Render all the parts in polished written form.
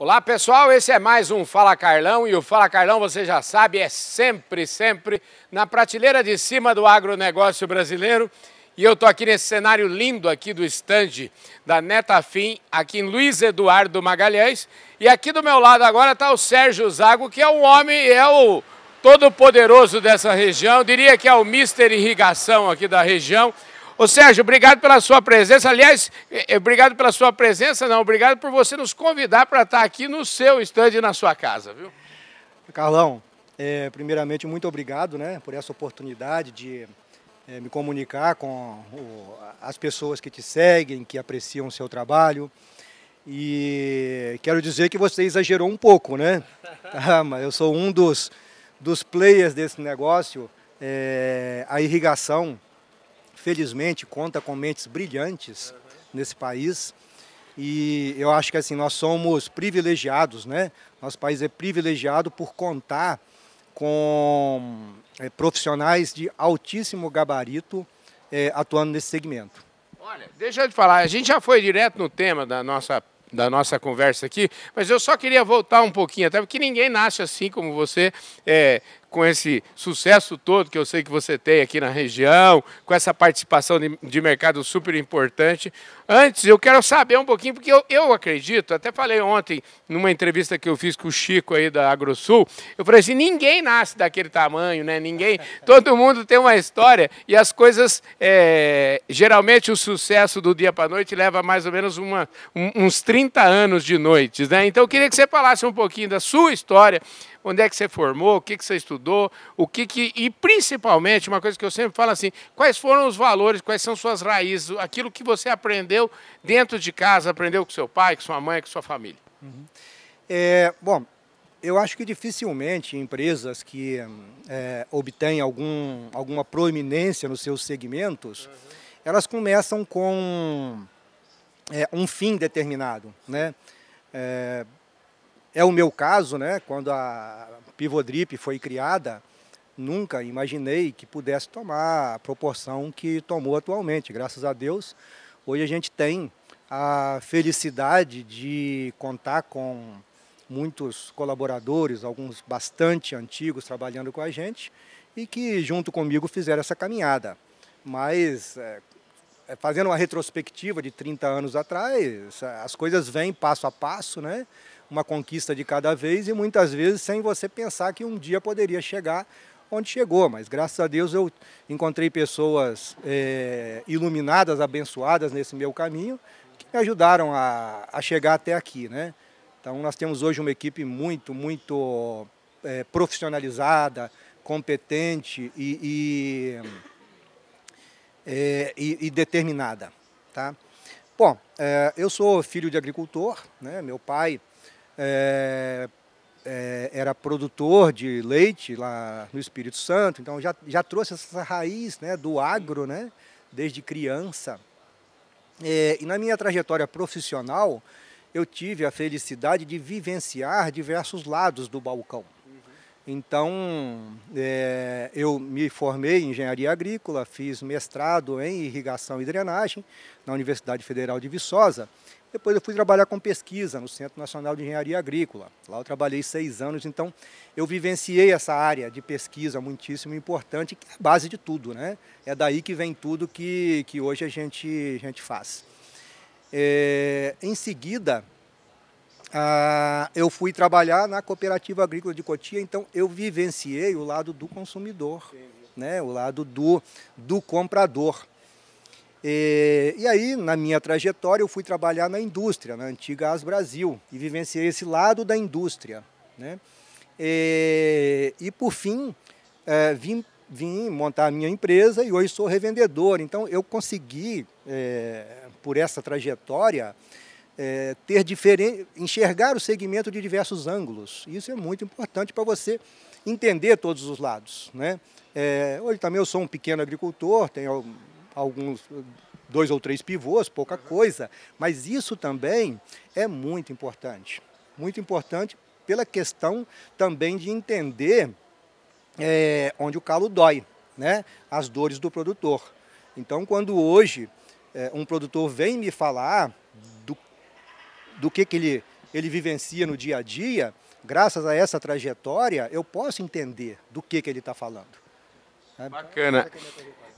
Olá pessoal, esse é mais um Fala Carlão e o Fala Carlão, você já sabe, é sempre na prateleira de cima do agronegócio brasileiro. E eu estou aqui nesse cenário lindo aqui do estande da Netafim, aqui em Luiz Eduardo Magalhães. E aqui do meu lado agora está o Sérgio Zago, que é um homem, é o todo-poderoso dessa região, diria que é o Mister Irrigação aqui da região. Ô Sérgio, obrigado pela sua presença. Aliás, obrigado pela sua presença, não, obrigado por você nos convidar para estar aqui no seu estande e na sua casa, viu? Carlão, primeiramente muito obrigado, né, por essa oportunidade de me comunicar com as pessoas que te seguem, que apreciam o seu trabalho. E quero dizer que você exagerou um pouco, né? Mas eu sou um dos players desse negócio. A irrigação, felizmente, conta com mentes brilhantes nesse país. E eu acho que assim, nós somos privilegiados, né? Nosso país é privilegiado por contar com profissionais de altíssimo gabarito atuando nesse segmento. Olha, deixa eu te falar, a gente já foi direto no tema da nossa conversa aqui, mas eu só queria voltar um pouquinho, até porque ninguém nasce assim como você, com esse sucesso todo que eu sei que você tem aqui na região, com essa participação de mercado super importante. Antes, eu quero saber um pouquinho, porque eu acredito, até falei ontem, numa entrevista que eu fiz com o Chico aí da AgroSul, eu falei assim, ninguém nasce daquele tamanho, né? Todo mundo tem uma história e as coisas, geralmente o sucesso do dia para a noite leva mais ou menos uns 30 anos de noites, né? Então eu queria que você falasse um pouquinho da sua história, onde é que você formou, o que você estudou, e principalmente, uma coisa que eu sempre falo assim, quais foram os valores, quais são suas raízes, aquilo que você aprendeu dentro de casa, aprendeu com seu pai, com sua mãe, com sua família. Bom, eu acho que dificilmente empresas que obtêm alguma proeminência nos seus segmentos, elas começam com um fim determinado, né? É o meu caso, né? Quando a Pivodrip foi criada, nunca imaginei que pudesse tomar a proporção que tomou atualmente. Graças a Deus, hoje a gente tem a felicidade de contar com muitos colaboradores, alguns bastante antigos trabalhando com a gente e que junto comigo fizeram essa caminhada. Mas fazendo uma retrospectiva de 30 anos atrás, as coisas vêm passo a passo, né? Uma conquista de cada vez e muitas vezes sem você pensar que um dia poderia chegar onde chegou. Mas graças a Deus eu encontrei pessoas iluminadas, abençoadas nesse meu caminho, que me ajudaram a chegar até aqui, né? Então nós temos hoje uma equipe muito profissionalizada, competente e determinada, tá? Bom, eu sou filho de agricultor, né? Meu pai era produtor de leite lá no Espírito Santo, então já trouxe essa raiz, né, do agro, né, desde criança. E na minha trajetória profissional, eu tive a felicidade de vivenciar diversos lados do balcão. Então, eu me formei em engenharia agrícola, fiz mestrado em irrigação e drenagem na Universidade Federal de Viçosa. Depois eu fui trabalhar com pesquisa no Centro Nacional de Engenharia Agrícola. Lá eu trabalhei 6 anos, então eu vivenciei essa área de pesquisa muitíssimo importante, que é a base de tudo, né? É daí que vem tudo que hoje a gente faz. Em seguida, eu fui trabalhar na Cooperativa Agrícola de Cotia, então eu vivenciei o lado do consumidor, né? O lado do comprador. E aí, na minha trajetória, eu fui trabalhar na indústria, na antiga AS Brasil, e vivenciei esse lado da indústria, né? E por fim, vim montar a minha empresa e hoje sou revendedor. Então, eu consegui, por essa trajetória, enxergar o segmento de diversos ângulos. Isso é muito importante para você entender todos os lados, né? Hoje também eu sou um pequeno agricultor, tenho alguns 2 ou 3 pivôs, pouca coisa, mas isso também é muito importante pela questão também de entender onde o calo dói, né? As dores do produtor. Então, quando hoje um produtor vem me falar do que ele ele vivencia no dia a dia, graças a essa trajetória, eu posso entender do que ele está falando. Bacana.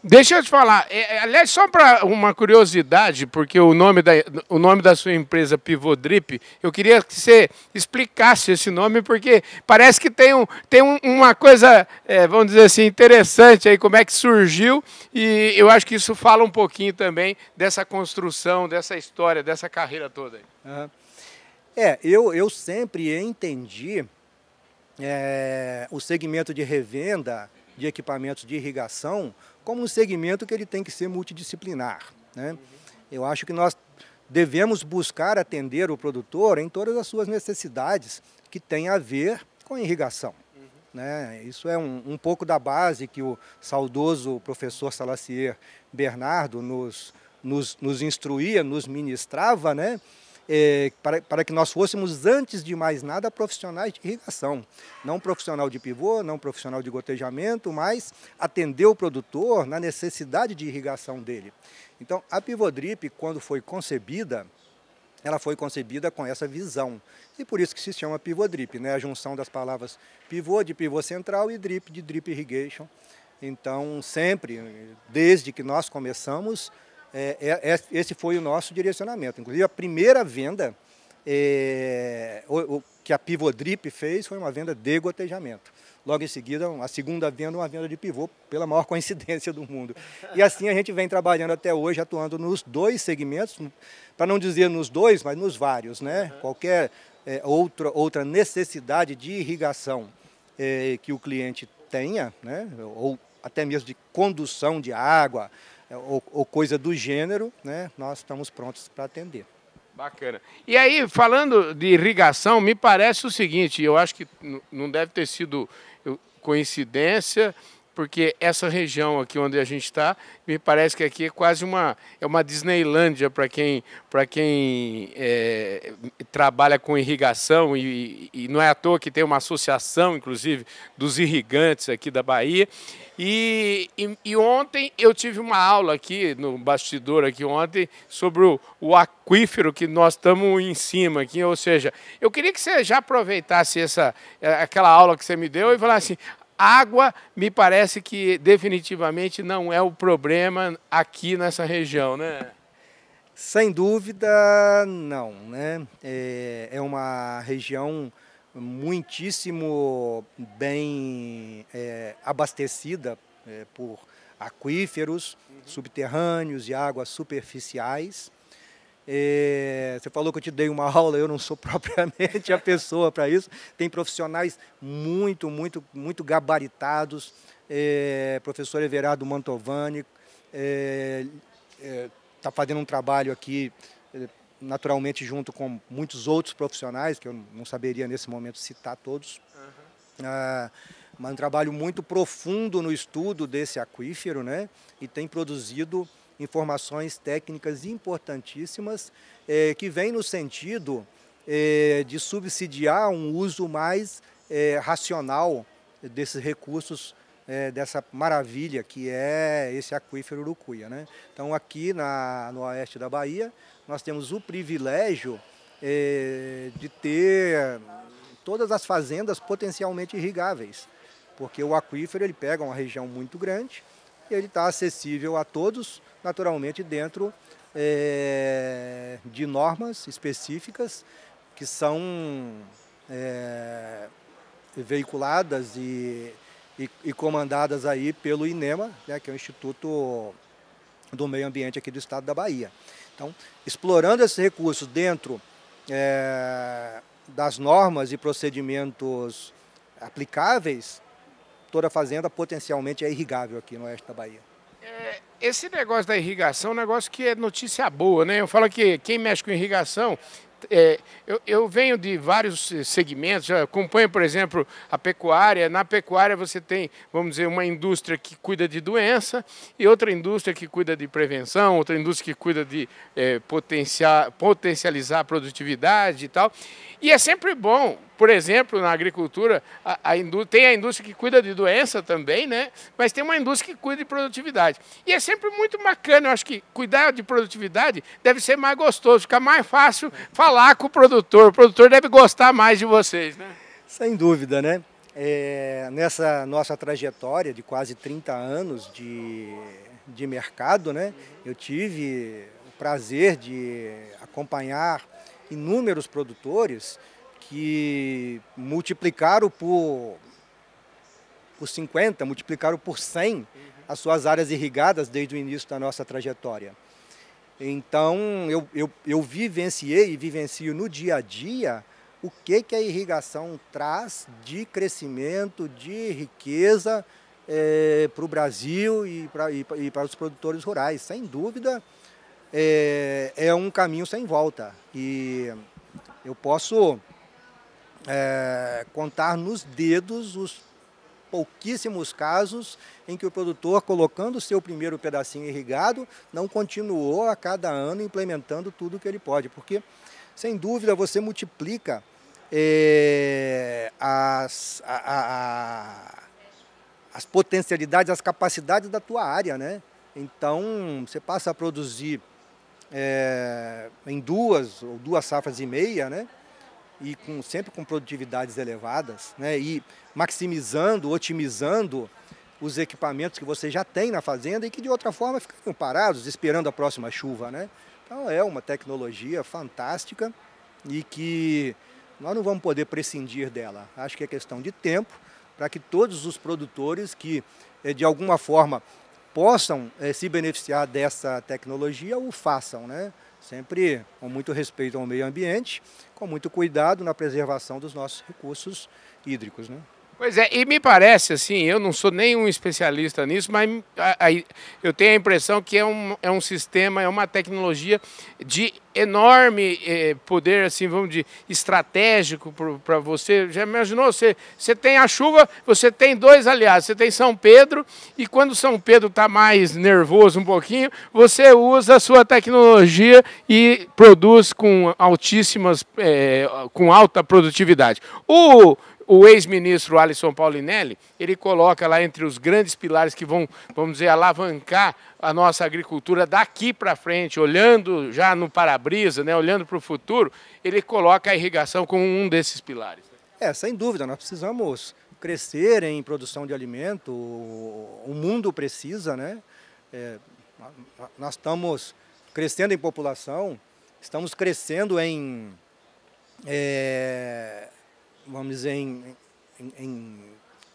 Deixa eu te falar, aliás, só para uma curiosidade, porque o nome da sua empresa Pivodrip, eu queria que você explicasse esse nome, porque parece que tem uma coisa, vamos dizer assim, interessante aí, como é que surgiu, e eu acho que isso fala um pouquinho também dessa construção, dessa história, dessa carreira toda aí. Eu sempre entendi o segmento de revenda de equipamentos de irrigação como um segmento que ele tem que ser multidisciplinar, né? Eu acho que nós devemos buscar atender o produtor em todas as suas necessidades que têm a ver com irrigação, né? Isso é um pouco da base que o saudoso professor Salacier Bernardo nos instruía, nos ministrava, né? Para que nós fôssemos, antes de mais nada, profissionais de irrigação. Não profissional de pivô, não profissional de gotejamento, mas atender o produtor na necessidade de irrigação dele. Então, a Pivodrip, quando foi concebida, ela foi concebida com essa visão. E por isso que se chama Pivodrip, né? A junção das palavras pivô, de pivô central, e drip, de drip irrigation. Então, sempre, desde que nós começamos, esse foi o nosso direcionamento. Inclusive, a primeira venda que a Pivodrip fez foi uma venda de gotejamento. Logo em seguida, a segunda venda, uma venda de pivô, pela maior coincidência do mundo. E assim a gente vem trabalhando até hoje, atuando nos dois segmentos, para não dizer nos dois, mas nos vários, né? Qualquer outra necessidade de irrigação que o cliente tenha, né? Ou até mesmo de condução de água, ou coisa do gênero, né, nós estamos prontos para atender. Bacana. E aí, falando de irrigação, me parece o seguinte, eu acho que não deve ter sido coincidência, porque essa região aqui onde a gente está, me parece que aqui é quase uma Disneylândia para quem trabalha com irrigação, e não é à toa que tem uma associação, inclusive, dos irrigantes aqui da Bahia. E ontem eu tive uma aula aqui, no bastidor aqui ontem, sobre o aquífero que nós estamos em cima aqui, ou seja, eu queria que você já aproveitasse aquela aula que você me deu e falasse assim, água me parece que definitivamente não é o problema aqui nessa região, né? Sem dúvida, não, né? É uma região muitíssimo bem abastecida por aquíferos subterrâneos e águas superficiais. Você falou que eu te dei uma aula, eu não sou propriamente a pessoa para isso. Tem profissionais muito gabaritados, professor Everardo Mantovani está fazendo um trabalho aqui, naturalmente junto com muitos outros profissionais, que eu não saberia nesse momento citar todos, mas um trabalho muito profundo no estudo desse aquífero, né? E tem produzido informações técnicas importantíssimas que vêm no sentido de subsidiar um uso mais racional desses recursos, dessa maravilha que é esse aquífero Urucuia, né? Então, aqui no oeste da Bahia, nós temos o privilégio de ter todas as fazendas potencialmente irrigáveis, porque o aquífero ele pega uma região muito grande e ele está acessível a todos, naturalmente dentro de normas específicas que são veiculadas e comandadas aí pelo INEMA, né, que é o Instituto do Meio Ambiente aqui do estado da Bahia. Então, explorando esses recursos dentro das normas e procedimentos aplicáveis, toda a fazenda potencialmente é irrigável aqui no oeste da Bahia. Esse negócio da irrigação é um negócio que é notícia boa, né? Eu falo que quem mexe com irrigação, eu venho de vários segmentos, já acompanho, por exemplo, a pecuária. Na pecuária você tem, vamos dizer, uma indústria que cuida de doença e outra indústria que cuida de prevenção, outra indústria que cuida de potencializar a produtividade e tal. E é sempre bom por exemplo, na agricultura, tem a indústria que cuida de doença também, né? Mas tem uma indústria que cuida de produtividade. E é sempre muito bacana, eu acho que cuidar de produtividade deve ser mais gostoso, fica mais fácil falar com o produtor deve gostar mais de vocês, né? Sem dúvida, né? Nessa nossa trajetória de quase 30 anos de mercado, né? Eu tive o prazer de acompanhar inúmeros produtores que multiplicaram por 50, multiplicaram por 100 as suas áreas irrigadas desde o início da nossa trajetória. Então, eu vivenciei e vivencio no dia a dia o que a irrigação traz de crescimento, de riqueza para o Brasil e para os produtores rurais. Sem dúvida, é um caminho sem volta. E eu posso contar nos dedos os pouquíssimos casos em que o produtor, colocando o seu primeiro pedacinho irrigado, não continuou a cada ano implementando tudo o que ele pode. Porque, sem dúvida, você multiplica as potencialidades, as capacidades da tua área, né? Então, você passa a produzir em 2 ou 2 safras e meia, né? E sempre com produtividades elevadas, né? E maximizando, otimizando os equipamentos que você já tem na fazenda e que de outra forma ficam parados, esperando a próxima chuva, né? Então é uma tecnologia fantástica e que nós não vamos poder prescindir dela. Acho que é questão de tempo para que todos os produtores que de alguma forma possam se beneficiar dessa tecnologia o façam, né? Sempre com muito respeito ao meio ambiente, com muito cuidado na preservação dos nossos recursos hídricos, né? Pois é, e me parece assim, eu não sou nenhum especialista nisso, mas eu tenho a impressão que é um sistema, é uma tecnologia de enorme poder, assim, vamos dizer, estratégico para você. Já imaginou? Você tem a chuva, você tem 2 aliados, você tem São Pedro, e quando São Pedro está mais nervoso um pouquinho, você usa a sua tecnologia e produz com com alta produtividade. O ex-ministro Alisson Paulinelli, ele coloca lá entre os grandes pilares que vão, vamos dizer, alavancar a nossa agricultura daqui para frente, olhando já no para-brisa, né, olhando para o futuro, ele coloca a irrigação como um desses pilares. Sem dúvida, nós precisamos crescer em produção de alimento, o mundo precisa, né? Nós estamos crescendo em população, estamos crescendo vamos dizer, em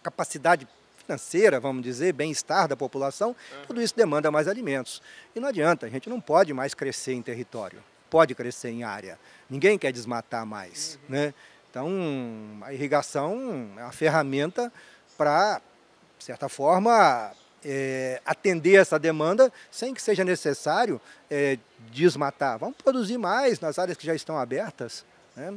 capacidade financeira, vamos dizer, bem-estar da população, tudo isso demanda mais alimentos. E não adianta, a gente não pode mais crescer em território, pode crescer em área. Ninguém quer desmatar mais, né? Então, a irrigação é uma ferramenta para, de certa forma, atender essa demanda sem que seja necessário desmatar. Vamos produzir mais nas áreas que já estão abertas, né?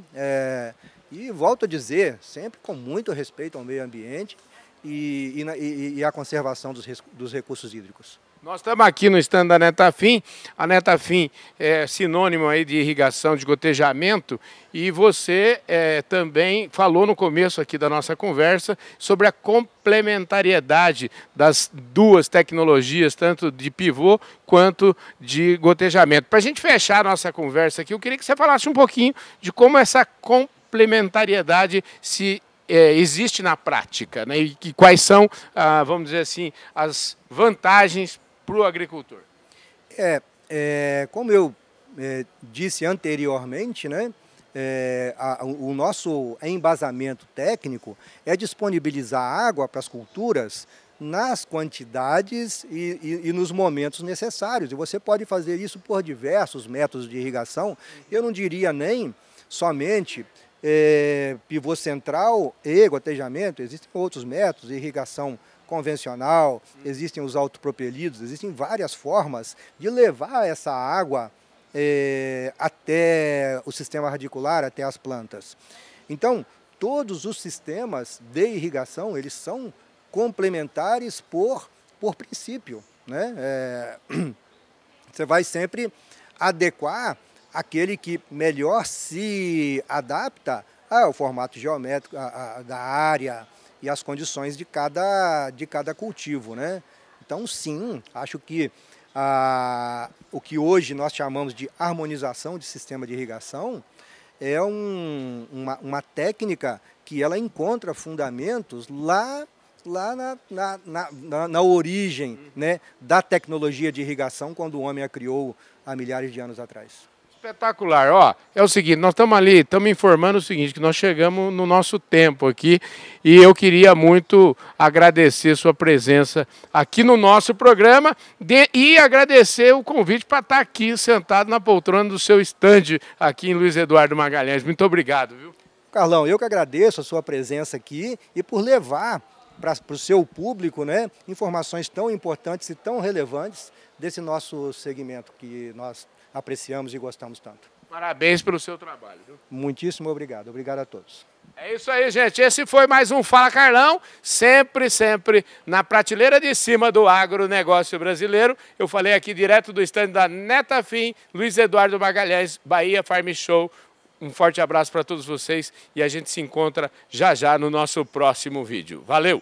E volto a dizer, sempre com muito respeito ao meio ambiente e à conservação dos recursos hídricos. Nós estamos aqui no stand da Netafim. A Netafim é sinônimo aí de irrigação, de gotejamento, e você também falou no começo aqui da nossa conversa sobre a complementariedade das 2 tecnologias, tanto de pivô quanto de gotejamento. Para a gente fechar a nossa conversa aqui, eu queria que você falasse um pouquinho de como essa complementariedade existe na prática, né? E quais são, vamos dizer assim, as vantagens para o agricultor. Como eu disse anteriormente, né? O nosso embasamento técnico é disponibilizar água para as culturas nas quantidades e nos momentos necessários. E você pode fazer isso por diversos métodos de irrigação. Eu não diria nem somente pivô central e gotejamento, existem outros métodos, irrigação convencional, existem os autopropelidos, existem várias formas de levar essa água até o sistema radicular, até as plantas. Então, todos os sistemas de irrigação, eles são complementares por princípio, né? Você vai sempre adequar aquele que melhor se adapta o formato geométrico da área e as condições de cada cultivo, né? Então, sim, acho que o que hoje nós chamamos de harmonização de sistema de irrigação é uma técnica que ela encontra fundamentos lá na origem, né, da tecnologia de irrigação, quando o homem a criou há milhares de anos atrás. Espetacular. Ó, é o seguinte, nós estamos informando o seguinte, que nós chegamos no nosso tempo aqui e eu queria muito agradecer sua presença aqui no nosso programa e agradecer o convite para estar aqui sentado na poltrona do seu estande aqui em Luiz Eduardo Magalhães. Muito obrigado, viu? Carlão, eu que agradeço a sua presença aqui e por levar para o seu público, né, informações tão importantes e tão relevantes desse nosso segmento que nós apreciamos e gostamos tanto. Parabéns pelo seu trabalho, viu? Muitíssimo obrigado. Obrigado a todos. É isso aí, gente. Esse foi mais um Fala Carlão, sempre na prateleira de cima do agronegócio brasileiro. Eu falei aqui direto do estande da Netafim, Luiz Eduardo Magalhães, Bahia Farm Show. Um forte abraço para todos vocês e a gente se encontra já no nosso próximo vídeo. Valeu!